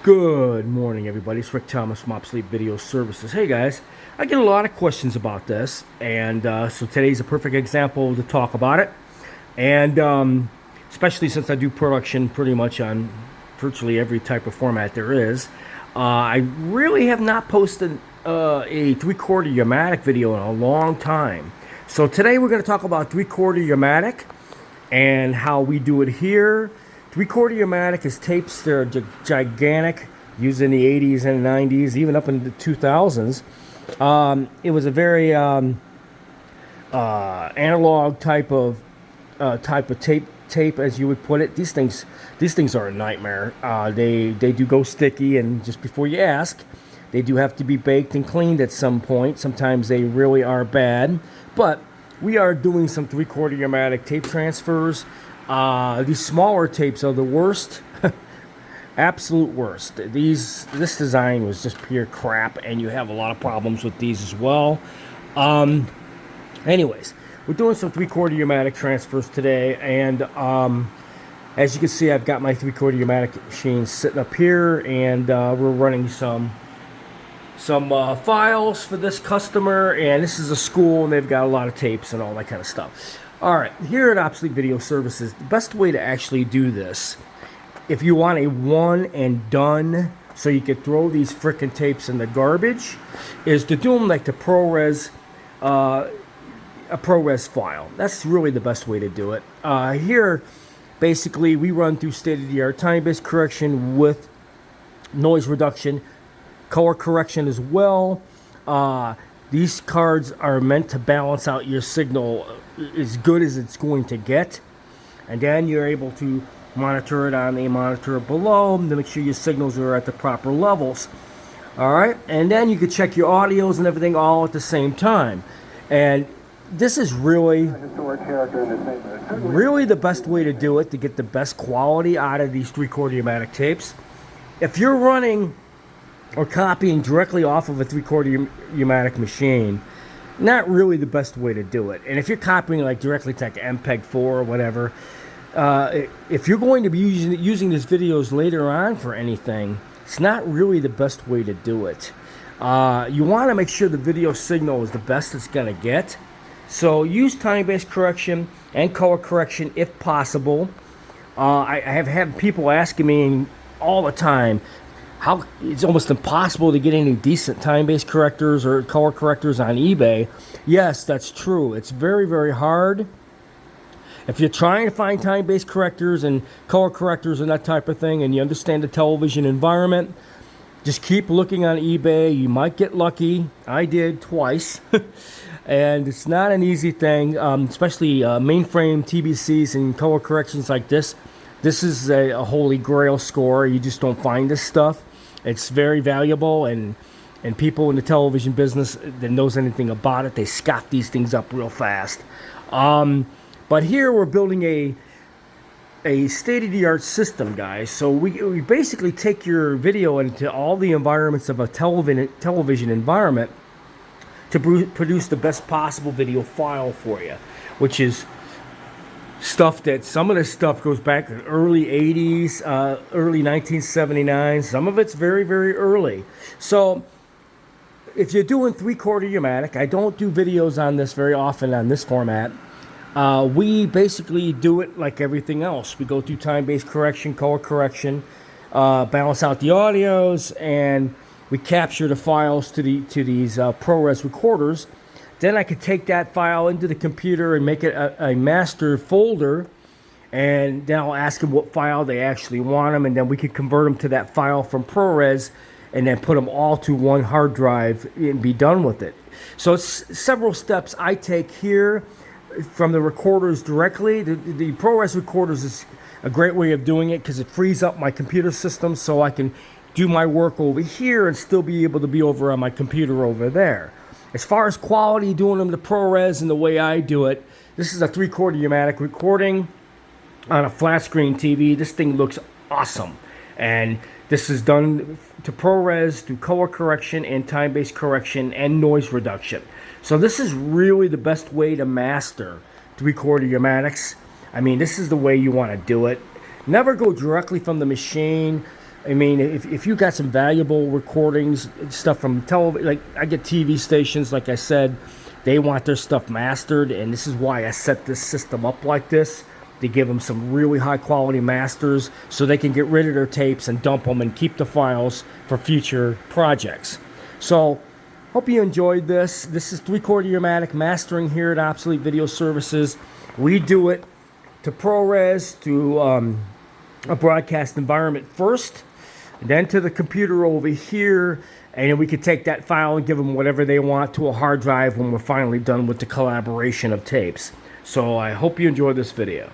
Good morning, everybody. It's Rick Thomas from Obsolete Video Services. Hey, guys, I get a lot of questions about this, and so today's a perfect example to talk about it. And especially since I do production pretty much on virtually every type of format there is, I really have not posted a three-quarter Umatic video in a long time. So today we're going to talk about three-quarter Umatic and how we do it here. Three-quarter Umatic is tapes that are gigantic, used in the 80s and 90s, even up into the 2000s. It was a very analog type of tape, as you would put it. These things are a nightmare. They do go sticky, and just before you ask, they do have to be baked and cleaned at some point. Sometimes they really are bad, but we are doing some three-quarter Umatic tape transfers. These smaller tapes are the worst. Absolute worst. This design was just pure crap, and you have a lot of problems with these as well. Anyways, we're doing some three-quarter Umatic transfers today, and as you can see, I've got my three-quarter Umatic machine sitting up here, and we're running some files for this customer, and this is a school, and they've got a lot of tapes and all that kind of stuff. All right, here at Obsolete Video Services, the best way to actually do this, if you want a one and done, so you could throw these frickin' tapes in the garbage, is to do them like the ProRes, a ProRes file. That's really the best way to do it. Here, basically, we run through state-of-the-art time-based correction with noise reduction, color correction as well. These cards are meant to balance out your signal as good as it's going to get, and then you're able to monitor it on a monitor below to make sure your signals are at the proper levels. All right, and then you can check your audios and everything all at the same time. And this is really the best way to do it, to get the best quality out of these three-quarter Umatic tapes. If you're running or copying directly off of a three-quarter Umatic machine, not really the best way to do it. And if you're copying like directly to like MPEG-4 or whatever, if you're going to be using these videos later on for anything, it's not really the best way to do it. You want to make sure the video signal is the best it's going to get. So use time-based correction and color correction if possible. I have had people asking me all the time, how it's almost impossible to get any decent time-based correctors or color correctors on eBay. Yes, that's true. It's very, very hard. If you're trying to find time-based correctors and color correctors and that type of thing, and you understand the television environment, just keep looking on eBay. You might get lucky. I did twice. And it's not an easy thing, especially mainframe TBCs and color corrections like this. This is a holy grail score. You just don't find this stuff. It's very valuable, and people in the television business that knows anything about it, they scoff these things up real fast. But here we're building a state-of-the-art system, guys. So we basically take your video into all the environments of a television environment to produce the best possible video file for you, which is stuff that some of this stuff goes back in early 80s, early 1979. Some of it's very, very early. So if you're doing three-quarter Umatic, I don't do videos on this very often on this format. We basically do it like everything else. We go through time-based correction, color correction, balance out the audios, and we capture the files to these ProRes recorders. Then I could take that file into the computer and make it a master folder, and then I'll ask them what file they actually want them, and then we could convert them to that file from ProRes, and then put them all to one hard drive and be done with it. So it's several steps I take here from the recorders directly. The ProRes recorders is a great way of doing it because it frees up my computer system so I can do my work over here and still be able to be over on my computer over there. As far as quality, doing them to ProRes and the way I do it, this is a three-quarter Umatic recording on a flat screen TV. This thing looks awesome. And this is done to ProRes, through color correction and time-based correction and noise reduction. So this is really the best way to master three-quarter Umatics. I mean, this is the way you want to do it. Never go directly from the machine I mean, if you got some valuable recordings, stuff from television, like I get TV stations, like I said, they want their stuff mastered, and this is why I set this system up like this. To give them some really high quality masters so they can get rid of their tapes and dump them and keep the files for future projects. So, hope you enjoyed this. This is 3/4 Umatic mastering here at Obsolete Video Services. We do it to ProRes, to a broadcast environment first, then to the computer over here, and then we could take that file and give them whatever they want to a hard drive when we're finally done with the collaboration of tapes. So I hope you enjoyed this video.